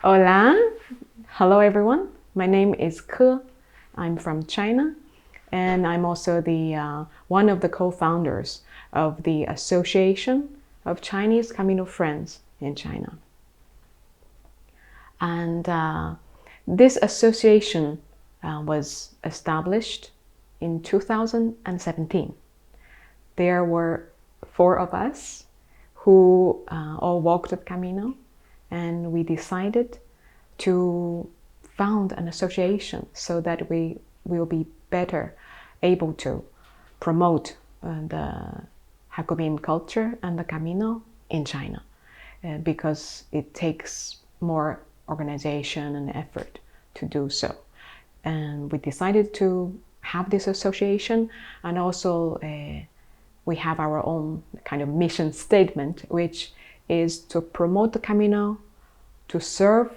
Hola, hello everyone. My name is Ke. I'm from China, and I'm also the one of the co-founders of the Association of Chinese Camino Friends in China. And this association was established in 2017. There were 4 of us who all walked the Camino, and we decided to found an association so that we will be better able to promote the Jacobin culture and the Camino in China, because it takes more organization and effort to do so. And we decided to have this association, and also we have our own kind of mission statement, which is to promote the Camino, to serve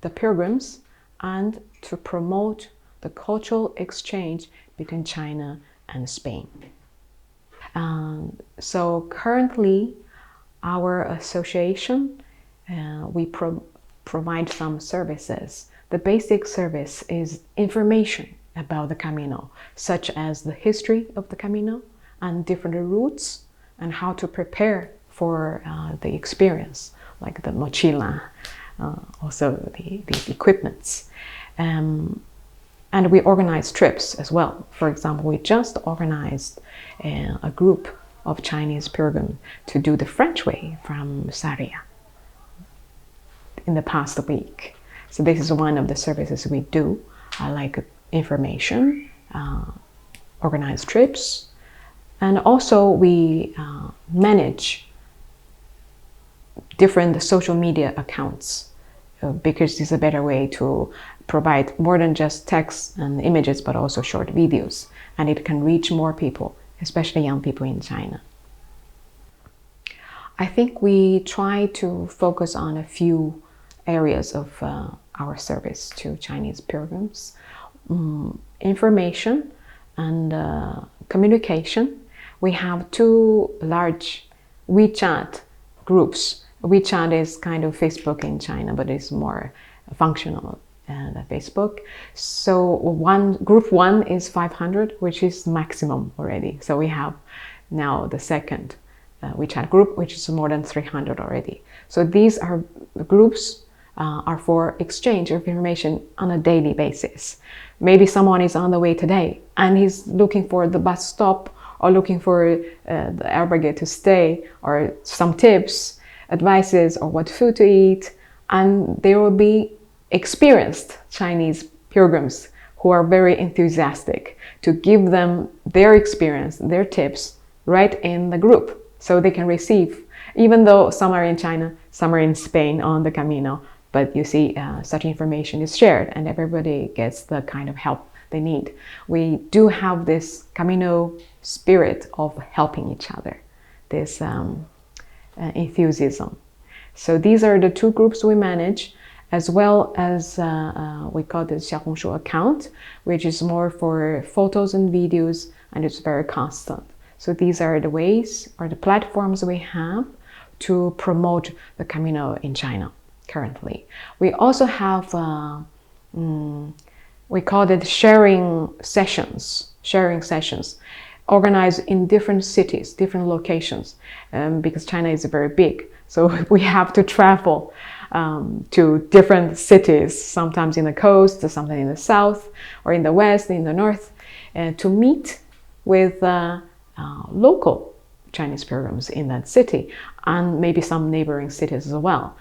the pilgrims, and to promote the cultural exchange between China and Spain. So currently, our association, we provide some services. The basic service is information about the Camino, such as the history of the Camino and different routes and how to prepare for the experience, like the mochila, also the equipments. And we organize trips as well. For example, we just organized a group of Chinese pilgrims to do the French way from Sarria in the past week. So this is one of the services we do, like information, organize trips, and also we manage different social media accounts, because it's a better way to provide more than just text and images, but also short videos, and it can reach more people, especially young people in China. I think we try to focus on a few areas of our service to Chinese pilgrims: information and communication. We have 2 large WeChat groups. WeChat is kind of Facebook in China, but it's more functional than Facebook. So group 1 is 500, which is maximum already. So we have now the second WeChat group, which is more than 300 already. So these are groups are for exchange of information on a daily basis. Maybe someone is on the way today and he's looking for the bus stop, or looking for the albergue to stay, or some tips, advices, or what food to eat. And there will be experienced Chinese pilgrims who are very enthusiastic to give them their experience, their tips, right in the group, so they can receive, even though some are in China, some are in Spain on the Camino. But you see, such information is shared and everybody gets the kind of help they need. We do have this Camino spirit of helping each other, this enthusiasm. So these are the 2 groups we manage, as well as we call the Xiaohongshu account, which is more for photos and videos, and it's very constant. So these are the ways or the platforms we have to promote the Camino in China currently. We also have we call it sharing sessions, organized in different cities, different locations, because China is very big. So we have to travel to different cities, sometimes in the coast, sometimes in the south, or in the west, in the north, to meet with local Chinese pilgrims in that city, and maybe some neighboring cities as well.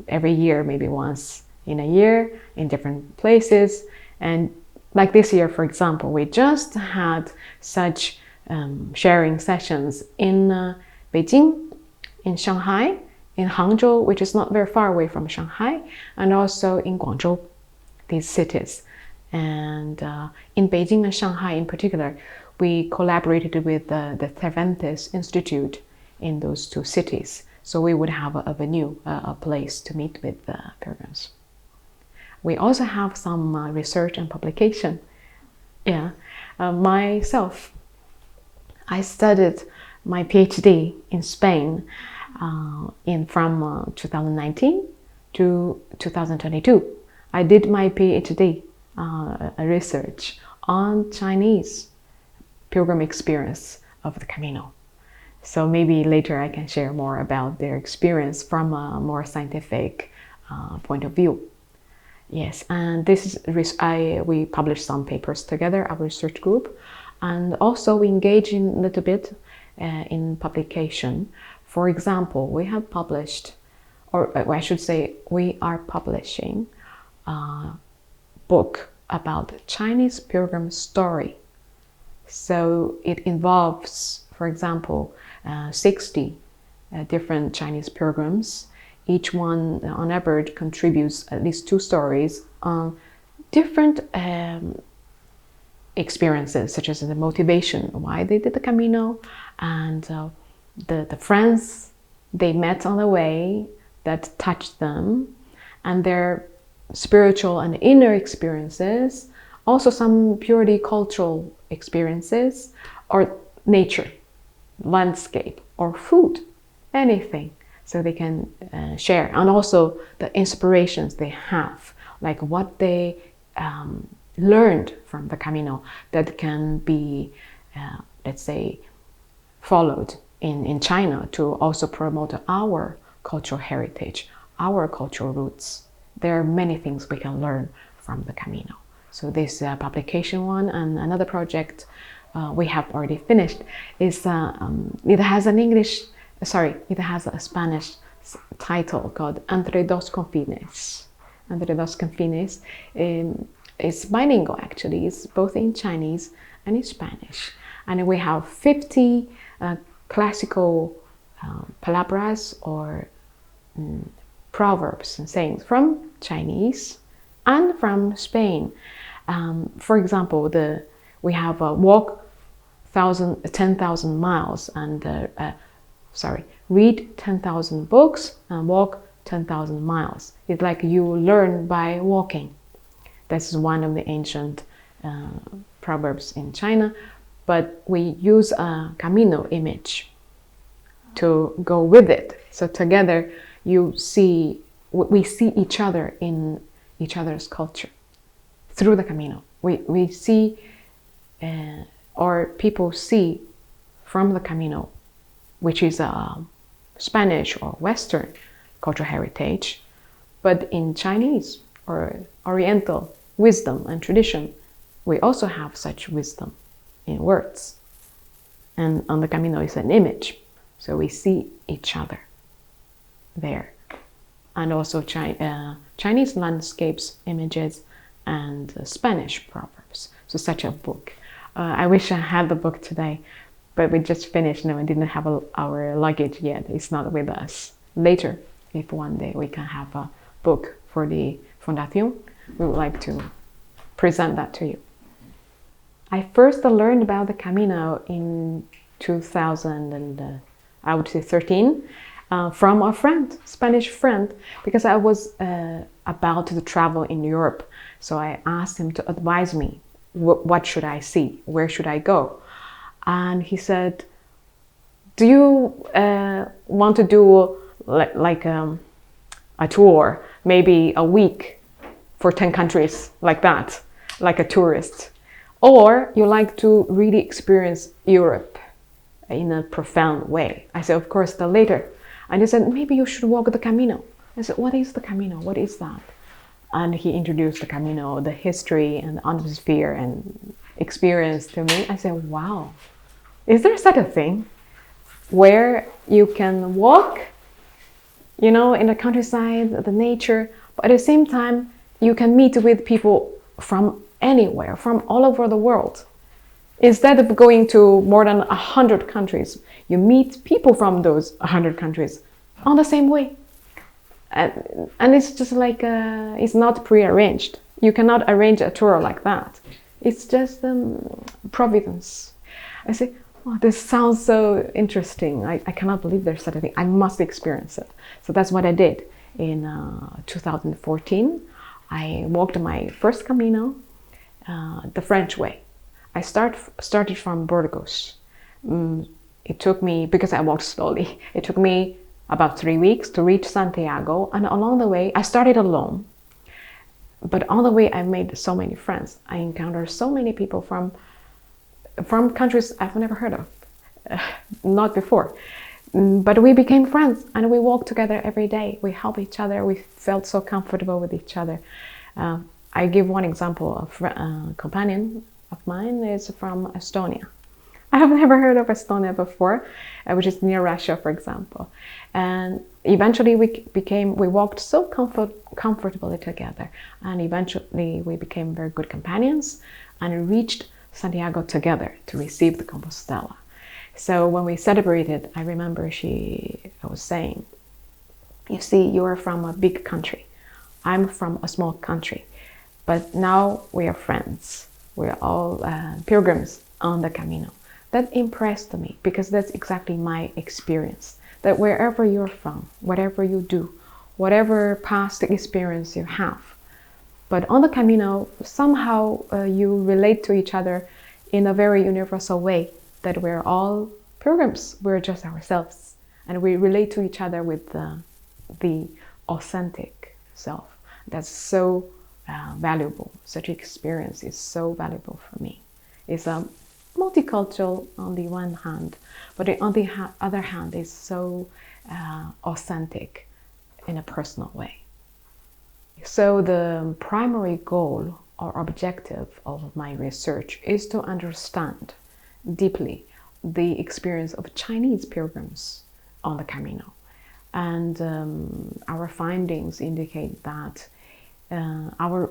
Every year, maybe once in a year, in different places. And like this year, for example, we just had such sharing sessions in Beijing, in Shanghai, in Hangzhou, which is not very far away from Shanghai, and also in Guangzhou, these cities. And in Beijing and Shanghai in particular, we collaborated with the Cervantes Institute in those 2 cities. So we would have a venue, a place to meet with the pilgrims. We also have some research and publication. Myself, I studied my PhD in Spain from 2019 to 2022. I did my PhD research on Chinese pilgrim experience of the Camino. So maybe later I can share more about their experience from a more scientific point of view. Yes, and this is we published some papers together, our research group, and also we engage in a little bit in publication. For example, we have published, or I should say, we are publishing a book about Chinese pilgrim story. So it involves, for example, 60 different Chinese pilgrims. Each one, on average, contributes at least 2 stories on different experiences, such as the motivation, why they did the Camino, and the friends they met on the way that touched them, and their spiritual and inner experiences, also some purely cultural experiences, or nature, landscape, or food, anything. So they can share, and also the inspirations they have, like what they learned from the Camino that can be, let's say, followed in China to also promote our cultural heritage, our cultural roots. There are many things we can learn from the Camino. So this publication one, and another project we have already finished is it has a Spanish title called Entre dos Confines. Entre dos Confines is bilingual, actually. It's both in Chinese and in Spanish. And we have 50 classical palabras or proverbs and sayings from Chinese and from Spain. For example, we have walk 10,000 miles and read 10,000 books and walk 10,000 miles. It's like you learn by walking. This is one of the ancient proverbs in China, but we use a Camino image to go with it. So together we see each other in each other's culture through the Camino. We see, or people see from the Camino, which is a Spanish or Western cultural heritage, but in Chinese or Oriental wisdom and tradition, we also have such wisdom in words. And on the Camino is an image, so we see each other there. And also Chinese landscapes, images, and Spanish proverbs. So such a book. I wish I had the book today, but we just finished. No, I didn't have our luggage yet. It's not with us. Later, if one day we can have a book for the Fundación, we would like to present that to you. I first learned about the Camino in 2013 from a friend, Spanish friend, because I was about to travel in Europe. So I asked him to advise me, what should I see? Where should I go? And he said, do you want to do like a tour, maybe a week for 10 countries like that, like a tourist? Or you like to really experience Europe in a profound way? I said, of course, the later. And he said, maybe you should walk the Camino. I said, what is the Camino? What is that? And he introduced the Camino, the history and the atmosphere and experience to me. I said, wow, is there such a thing where you can walk, in the countryside, the nature, but at the same time, you can meet with people from anywhere, from all over the world. Instead of going to more than 100 countries, you meet people from those 100 countries on the same way. And it's just like, it's not prearranged. You cannot arrange a tour like that. It's just providence. I say, oh, this sounds so interesting. I cannot believe there's such a thing. I must experience it. So that's what I did. In 2014, I walked my first Camino, the French way. I started from Burgos. It took me, because I walked slowly, it took me about 3 weeks to reach Santiago. And along the way, I started alone. But on the way, I made so many friends. I encountered so many people from countries I've never heard of, not before. But we became friends and we walked together every day. We helped each other. We felt so comfortable with each other. I give one example of a companion of mine is from Estonia. I have never heard of Estonia before, which is near Russia, for example. And eventually we walked so comfortably together. And eventually we became very good companions and reached Santiago together to receive the Compostela. So when we celebrated, I remember I was saying, you see, you are from a big country. I'm from a small country. But now we are friends. We're all pilgrims on the Camino. That impressed me because that's exactly my experience. That wherever you're from, whatever you do, whatever past experience you have, but on the Camino, somehow you relate to each other in a very universal way, that we're all pilgrims, we're just ourselves. And we relate to each other with the authentic self. That's so valuable. Such experience is so valuable for me. It's multicultural on the one hand, but on the other hand, it's so authentic in a personal way. So the primary goal or objective of my research is to understand deeply the experience of Chinese pilgrims on the Camino. And our findings indicate that our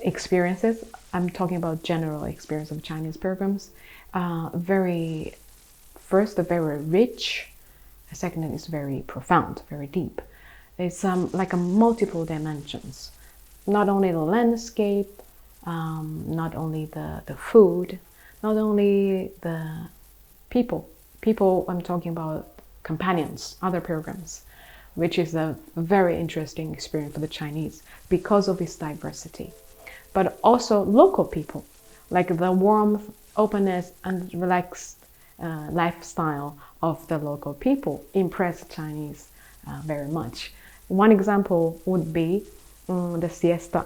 experiences, I'm talking about general experience of Chinese pilgrims, very rich. Second, is very profound, very deep. It's like a multiple dimensions. Not only the landscape, not only the food, not only the people. People, I'm talking about companions, other pilgrims, which is a very interesting experience for the Chinese because of its diversity. But also local people, like the warmth, openness, and relaxed lifestyle of the local people impress Chinese very much. One example would be the siesta.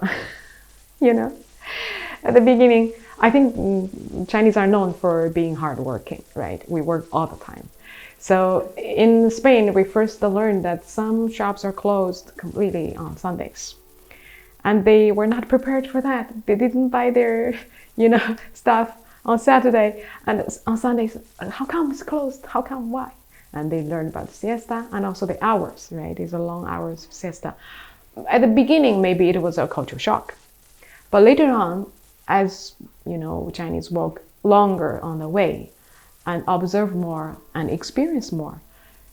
At the beginning, I think Chinese are known for being hardworking, right? We work all the time. So in Spain, we first learned that some shops are closed completely on Sundays. And they were not prepared for that. They didn't buy their, stuff on Saturday. And on Sundays, how come it's closed? How come? Why? And they learned about the siesta and also the hours, right? These are long hours of siesta. At the beginning, maybe it was a cultural shock. But later on, as, Chinese walk longer on the way and observe more and experience more,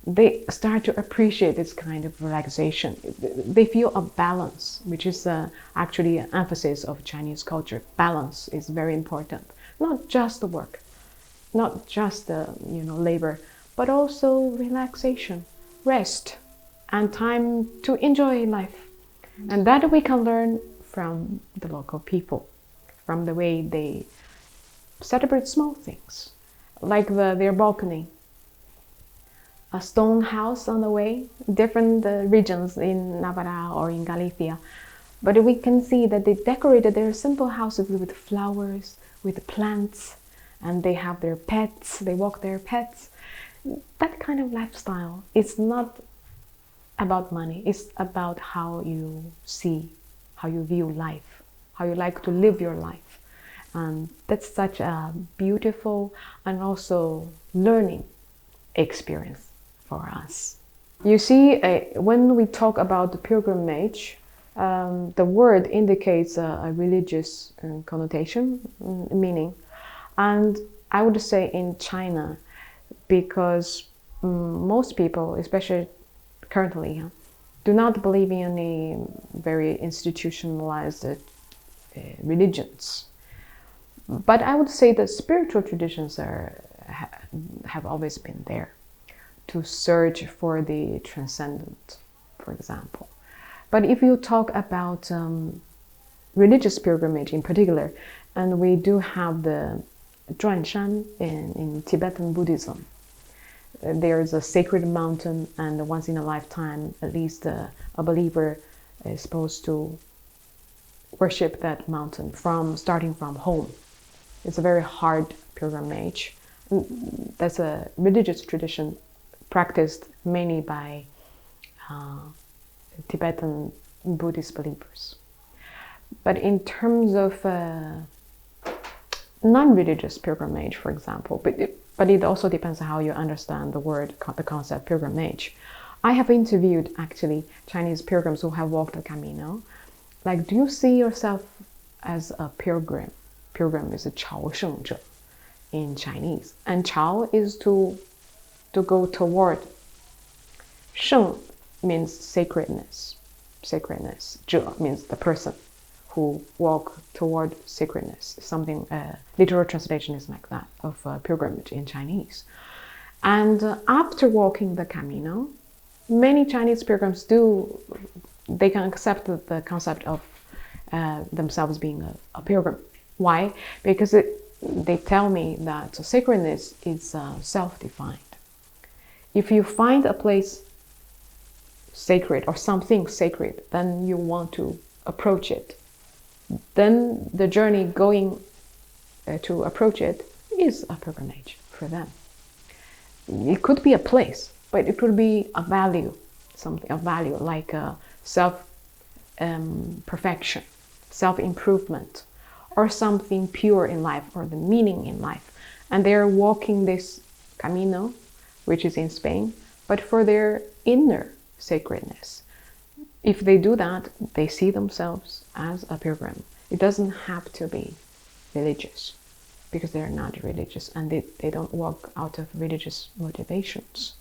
they start to appreciate this kind of relaxation. They feel a balance, which is actually an emphasis of Chinese culture. Balance is very important. Not just the work, not just the labor, but also relaxation, rest, and time to enjoy life. And that we can learn from the local people, from the way they celebrate small things, like their balcony, a stone house on the way, different regions in Navarra or in Galicia. But we can see that they decorated their simple houses with flowers, with plants, and they have their pets, they walk their pets. That kind of lifestyle is not about money, it's about how you see, how you view life, how you like to live your life. And that's such a beautiful and also learning experience for us. You see, when we talk about the pilgrimage, the word indicates a religious connotation, meaning. And I would say in China, because most people, especially currently, do not believe in any very institutionalized religions. But I would say that spiritual traditions have always been there to search for the transcendent, for example. But if you talk about religious pilgrimage in particular, and we do have the Zhuanshan in Tibetan Buddhism. there's a sacred mountain, and once in a lifetime, at least a believer is supposed to worship that mountain starting from home. It's a very hard pilgrimage. That's a religious tradition practiced mainly by Tibetan Buddhist believers. But in terms of non-religious pilgrimage, for example, but it also depends on how you understand the concept pilgrimage. I have interviewed actually Chinese pilgrims who have walked the Camino. Like, do you see yourself as a pilgrim? Pilgrim is a 朝圣者 in Chinese, and 朝 is to go toward. 圣 means sacredness. 者 means the person who walk toward sacredness. Something, literal translation is like that of pilgrimage in Chinese. And after walking the Camino, many Chinese pilgrims they can accept the concept of themselves being a pilgrim. Why? Because they tell me that sacredness is self-defined. If you find a place sacred or something sacred, then you want to approach it. Then the journey going to approach it is a pilgrimage for them. It could be a place, but it could be a value, something of value, like self-perfection, self-improvement, or something pure in life, or the meaning in life. And they're walking this Camino, which is in Spain, but for their inner sacredness. If they do that, they see themselves as a pilgrim. It doesn't have to be religious, because they're not religious, and they don't walk out of religious motivations.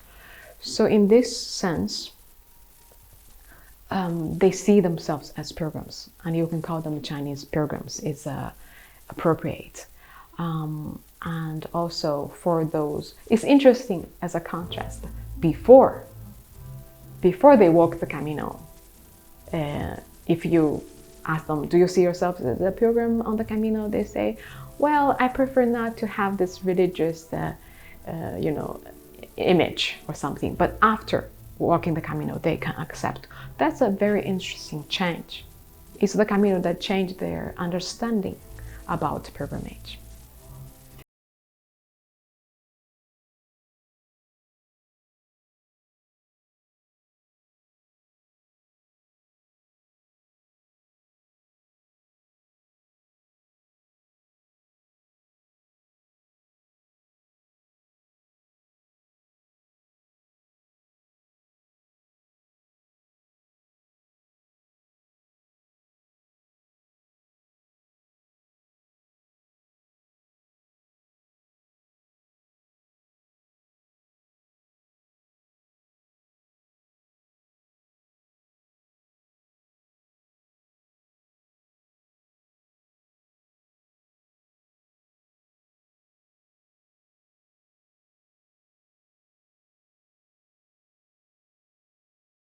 So in this sense, they see themselves as pilgrims, and you can call them Chinese pilgrims. It's appropriate. And also for those, it's interesting as a contrast. Before they walk the Camino, if you ask them, do you see yourself as a pilgrim on the Camino? They say, well, I prefer not to have this religious, image or something. But after walking the Camino, they can accept. That's a very interesting change. It's the Camino that changed their understanding about pilgrimage.